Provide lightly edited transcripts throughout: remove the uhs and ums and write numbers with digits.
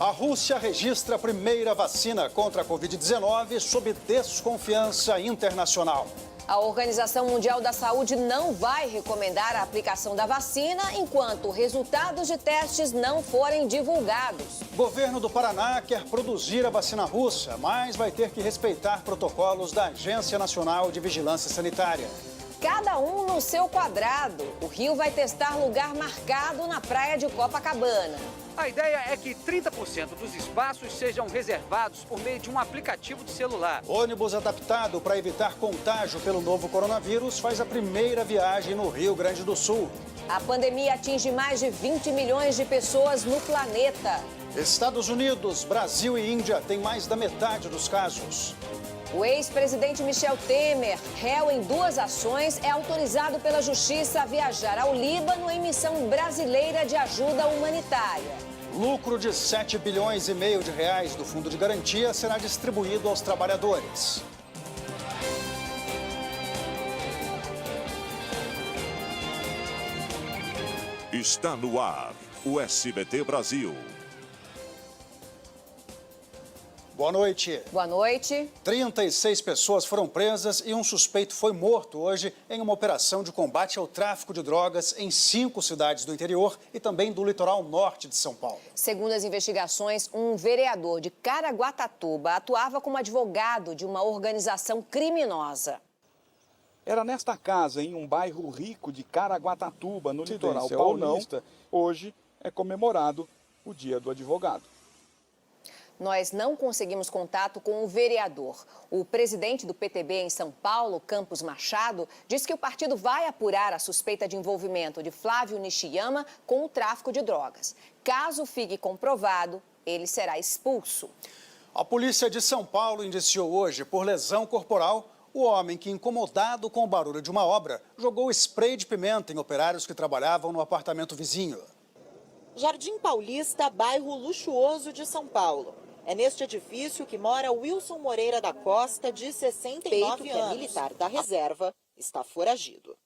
A Rússia registra a primeira vacina contra a Covid-19 sob desconfiança internacional. A Organização Mundial da Saúde não vai recomendar a aplicação da vacina enquanto resultados de testes não forem divulgados. O governo do Paraná quer produzir a vacina russa, mas vai ter que respeitar protocolos da Agência Nacional de Vigilância Sanitária. Cada um no seu quadrado. O Rio vai testar lugar marcado na praia de Copacabana. A ideia é que 30% dos espaços sejam reservados por meio de um aplicativo de celular. Ônibus adaptado para evitar contágio pelo novo coronavírus faz a primeira viagem no Rio Grande do Sul. A pandemia atinge mais de 20 milhões de pessoas no planeta. Estados Unidos, Brasil e Índia têm mais da metade dos casos. O ex-presidente Michel Temer, réu em 2 ações, é autorizado pela Justiça a viajar ao Líbano em missão brasileira de ajuda humanitária. Lucro de 7 bilhões e meio de reais do Fundo de Garantia será distribuído aos trabalhadores. Está no ar o SBT Brasil. Boa noite. Boa noite. 36 pessoas foram presas e um suspeito foi morto hoje em uma operação de combate ao tráfico de drogas em 5 cidades do interior e também do litoral norte de São Paulo. Segundo as investigações, um vereador de Caraguatatuba atuava como advogado de uma organização criminosa. Era nesta casa, em um bairro rico de Caraguatatuba, no litoral paulista, hoje é comemorado o Dia do Advogado. Nós não conseguimos contato com o vereador. O presidente do PTB em São Paulo, Campos Machado, diz que o partido vai apurar a suspeita de envolvimento de Flávio Nishiyama com o tráfico de drogas. Caso fique comprovado, ele será expulso. A polícia de São Paulo indiciou hoje, por lesão corporal, o homem que, incomodado com o barulho de uma obra, jogou spray de pimenta em operários que trabalhavam no apartamento vizinho. Jardim Paulista, bairro luxuoso de São Paulo. É neste edifício que mora Wilson Moreira da Costa, de 69 anos. Que é militar da reserva, está foragido.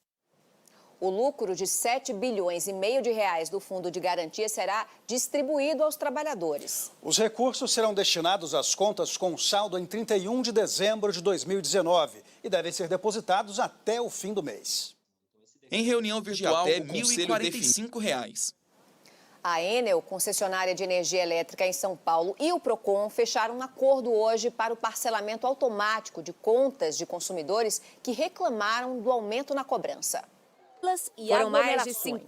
O lucro de 7 bilhões e meio de reais do Fundo de Garantia será distribuído aos trabalhadores. Os recursos serão destinados às contas com saldo em 31 de dezembro de 2019 e devem ser depositados até o fim do mês. Em reunião virtual, até R$ 1.045. A Enel, concessionária de energia elétrica em São Paulo, e o Procon fecharam um acordo hoje para o parcelamento automático de contas de consumidores que reclamaram do aumento na cobrança. Foram mais de 5.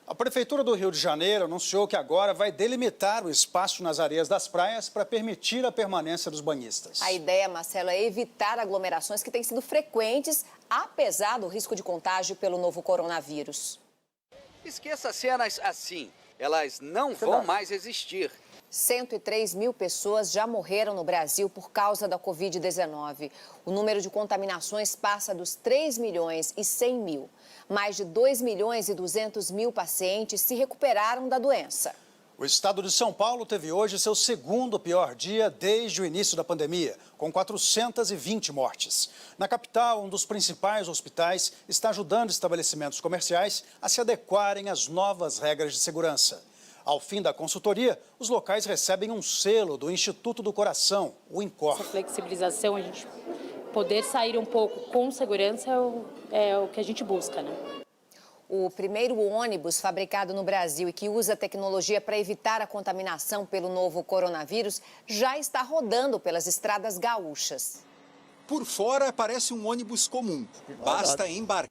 A Prefeitura do Rio de Janeiro anunciou que agora vai delimitar o espaço nas areias das praias para permitir a permanência dos banhistas. A ideia, Marcelo, é evitar aglomerações que têm sido frequentes, apesar do risco de contágio pelo novo coronavírus. Esqueça cenas assim, elas não vão mais existir. 103 mil pessoas já morreram no Brasil por causa da Covid-19. O número de contaminações passa dos 3 milhões e 100 mil. Mais de 2 milhões e 200 mil pacientes se recuperaram da doença. O estado de São Paulo teve hoje seu segundo pior dia desde o início da pandemia, com 420 mortes. Na capital, um dos principais hospitais está ajudando estabelecimentos comerciais a se adequarem às novas regras de segurança. Ao fim da consultoria, os locais recebem um selo do Instituto do Coração, o INCOR. Essa flexibilização, a gente poder sair um pouco com segurança é o que a gente busca, né? O primeiro ônibus fabricado no Brasil e que usa tecnologia para evitar a contaminação pelo novo coronavírus já está rodando pelas estradas gaúchas. Por fora, parece um ônibus comum. Basta embarcar.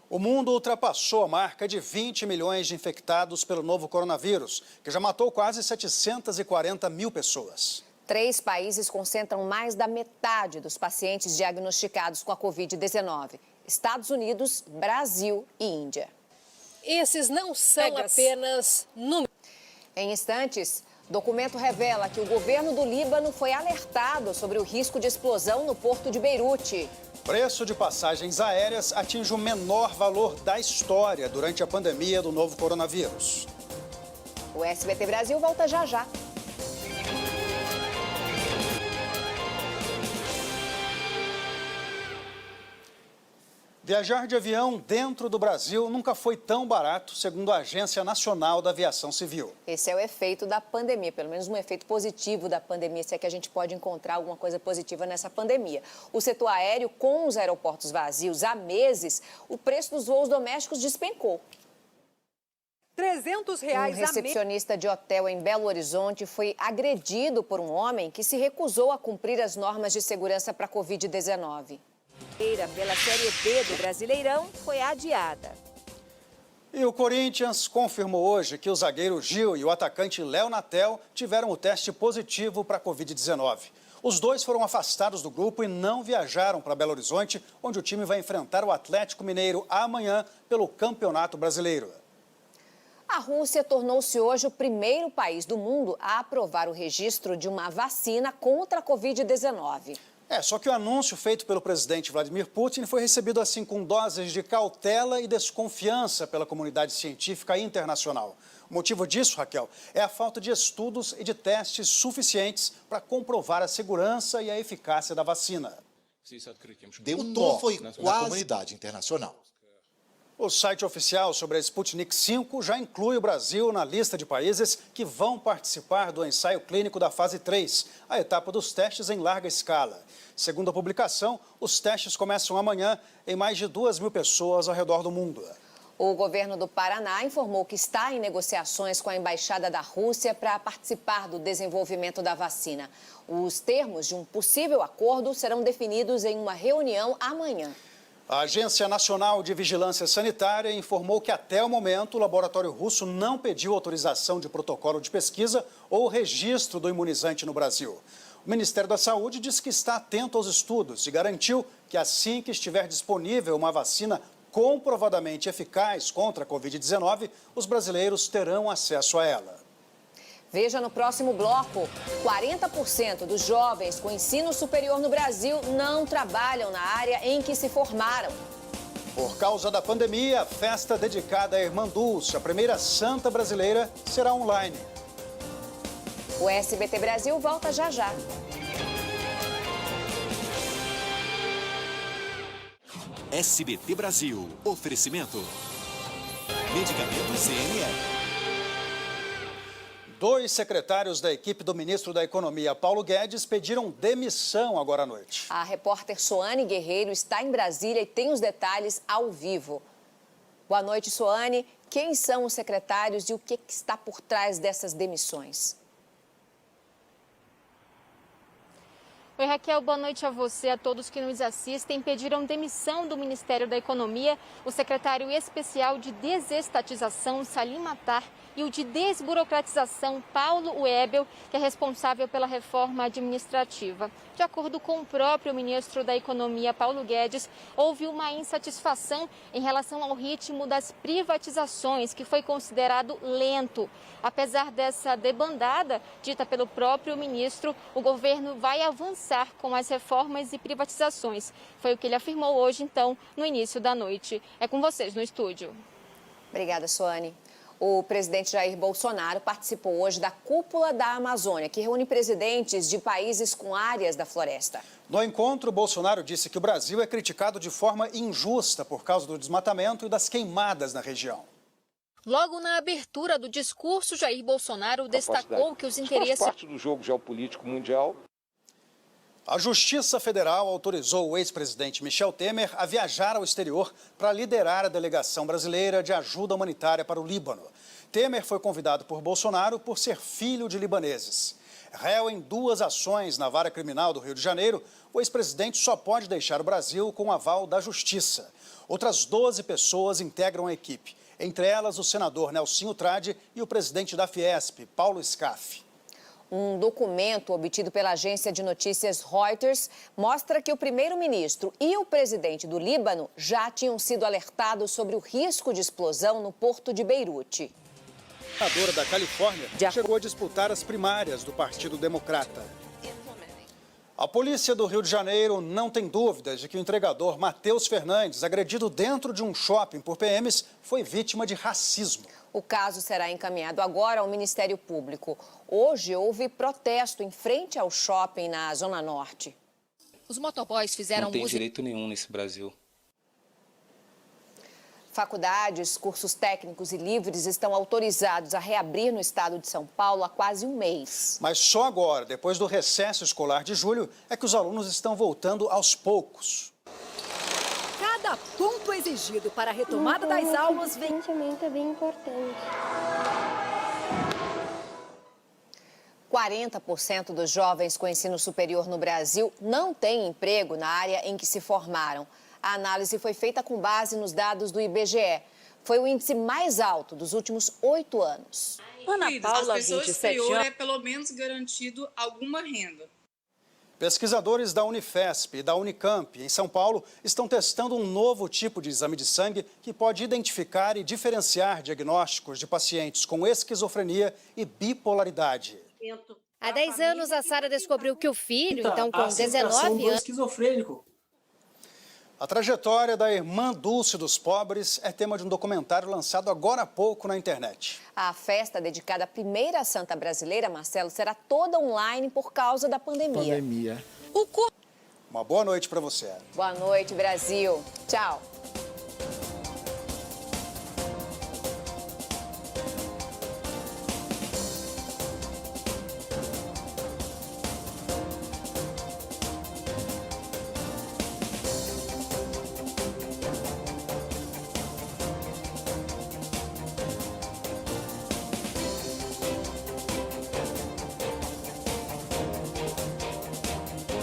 O mundo ultrapassou a marca de 20 milhões de infectados pelo novo coronavírus, que já matou quase 740 mil pessoas. 3 países concentram mais da metade dos pacientes diagnosticados com a Covid-19. Estados Unidos, Brasil e Índia. Esses não são apenas números. Em instantes, documento revela que o governo do Líbano foi alertado sobre o risco de explosão no porto de Beirute. Preço de passagens aéreas atinge o menor valor da história durante a pandemia do novo coronavírus. O SBT Brasil volta já já. Viajar de avião dentro do Brasil nunca foi tão barato, segundo a Agência Nacional da Aviação Civil. Esse é o efeito da pandemia, pelo menos um efeito positivo da pandemia, se é que a gente pode encontrar alguma coisa positiva nessa pandemia. O setor aéreo, com os aeroportos vazios há meses, o preço dos voos domésticos despencou. R$300 Um recepcionista de hotel em Belo Horizonte foi agredido por um homem que se recusou a cumprir as normas de segurança para a Covid-19. Pela Série B do Brasileirão foi adiada. E o Corinthians confirmou hoje que o zagueiro Gil e o atacante Léo Natel tiveram o teste positivo para a Covid-19. Os dois foram afastados do grupo e não viajaram para Belo Horizonte, onde o time vai enfrentar o Atlético Mineiro amanhã pelo Campeonato Brasileiro. A Rússia tornou-se hoje o primeiro país do mundo a aprovar o registro de uma vacina contra a Covid-19. Só que o anúncio feito pelo presidente Vladimir Putin foi recebido assim com doses de cautela e desconfiança pela comunidade científica internacional. O motivo disso, Raquel, é a falta de estudos e de testes suficientes para comprovar a segurança e a eficácia da vacina. O tom foi quase na comunidade internacional. O site oficial sobre a Sputnik V já inclui o Brasil na lista de países que vão participar do ensaio clínico da fase 3, a etapa dos testes em larga escala. Segundo a publicação, os testes começam amanhã em mais de 2.000 pessoas ao redor do mundo. O governo do Paraná informou que está em negociações com a Embaixada da Rússia para participar do desenvolvimento da vacina. Os termos de um possível acordo serão definidos em uma reunião amanhã. A Agência Nacional de Vigilância Sanitária informou que até o momento o laboratório russo não pediu autorização de protocolo de pesquisa ou registro do imunizante no Brasil. O Ministério da Saúde disse que está atento aos estudos e garantiu que assim que estiver disponível uma vacina comprovadamente eficaz contra a Covid-19, os brasileiros terão acesso a ela. Veja no próximo bloco, 40% dos jovens com ensino superior no Brasil não trabalham na área em que se formaram. Por causa da pandemia, a festa dedicada à Irmã Dulce, a primeira santa brasileira, será online. O SBT Brasil volta já já. SBT Brasil. Oferecimento. Medicamentos CNR. 2 secretários da equipe do ministro da Economia, Paulo Guedes, pediram demissão agora à noite. A repórter Soane Guerreiro está em Brasília e tem os detalhes ao vivo. Boa noite, Soane. Quem são os secretários e o que está por trás dessas demissões? Oi, Raquel, boa noite a você, a todos que nos assistem. Pediram demissão do Ministério da Economia, o secretário especial de desestatização, Salim Matar, e o de desburocratização, Paulo Webel, que é responsável pela reforma administrativa. De acordo com o próprio ministro da Economia, Paulo Guedes, houve uma insatisfação em relação ao ritmo das privatizações, que foi considerado lento. Apesar dessa debandada dita pelo próprio ministro, o governo vai avançar com as reformas e privatizações. Foi o que ele afirmou hoje, então, no início da noite. É com vocês no estúdio. Obrigada, Soane. O presidente Jair Bolsonaro participou hoje da Cúpula da Amazônia, que reúne presidentes de países com áreas da floresta. No encontro, Bolsonaro disse que o Brasil é criticado de forma injusta por causa do desmatamento e das queimadas na região. Logo na abertura do discurso, Jair Bolsonaro destacou que os interesses... Faz parte do jogo geopolítico mundial. A Justiça Federal autorizou o ex-presidente Michel Temer a viajar ao exterior para liderar a delegação brasileira de ajuda humanitária para o Líbano. Temer foi convidado por Bolsonaro por ser filho de libaneses. Réu em 2 ações na vara criminal do Rio de Janeiro, o ex-presidente só pode deixar o Brasil com o aval da Justiça. Outras 12 pessoas integram a equipe, entre elas o senador Nelsinho Trade e o presidente da Fiesp, Paulo Scaff. Um documento obtido pela agência de notícias Reuters mostra que o primeiro-ministro e o presidente do Líbano já tinham sido alertados sobre o risco de explosão no porto de Beirute. A senadora da Califórnia chegou a disputar as primárias do Partido Democrata. A polícia do Rio de Janeiro não tem dúvidas de que o entregador Matheus Fernandes, agredido dentro de um shopping por PMs, foi vítima de racismo. O caso será encaminhado agora ao Ministério Público. Hoje houve protesto em frente ao shopping na Zona Norte. Os motoboys fizeram Não tem direito nenhum nesse Brasil. Faculdades, cursos técnicos e livres estão autorizados a reabrir no estado de São Paulo há quase um mês. Mas só agora, depois do recesso escolar de julho, é que os alunos estão voltando aos poucos. Cada ponto exigido para a retomada das aulas vem... é bem importante. 40% dos jovens com ensino superior no Brasil não têm emprego na área em que se formaram. A análise foi feita com base nos dados do IBGE. Foi o índice mais alto dos últimos 8 anos. Ana Paula, 27 anos. É pelo menos garantido alguma renda. Pesquisadores da Unifesp e da Unicamp, em São Paulo, estão testando um novo tipo de exame de sangue que pode identificar e diferenciar diagnósticos de pacientes com esquizofrenia e bipolaridade. Há 10 anos, a Sara descobriu que o filho, então com 19 anos... esquizofrênico. A trajetória da irmã Dulce dos pobres é tema de um documentário lançado agora há pouco na internet. A festa dedicada à primeira santa brasileira, Marcelo, será toda online por causa da pandemia. Uma boa noite para você. Boa noite, Brasil. Tchau.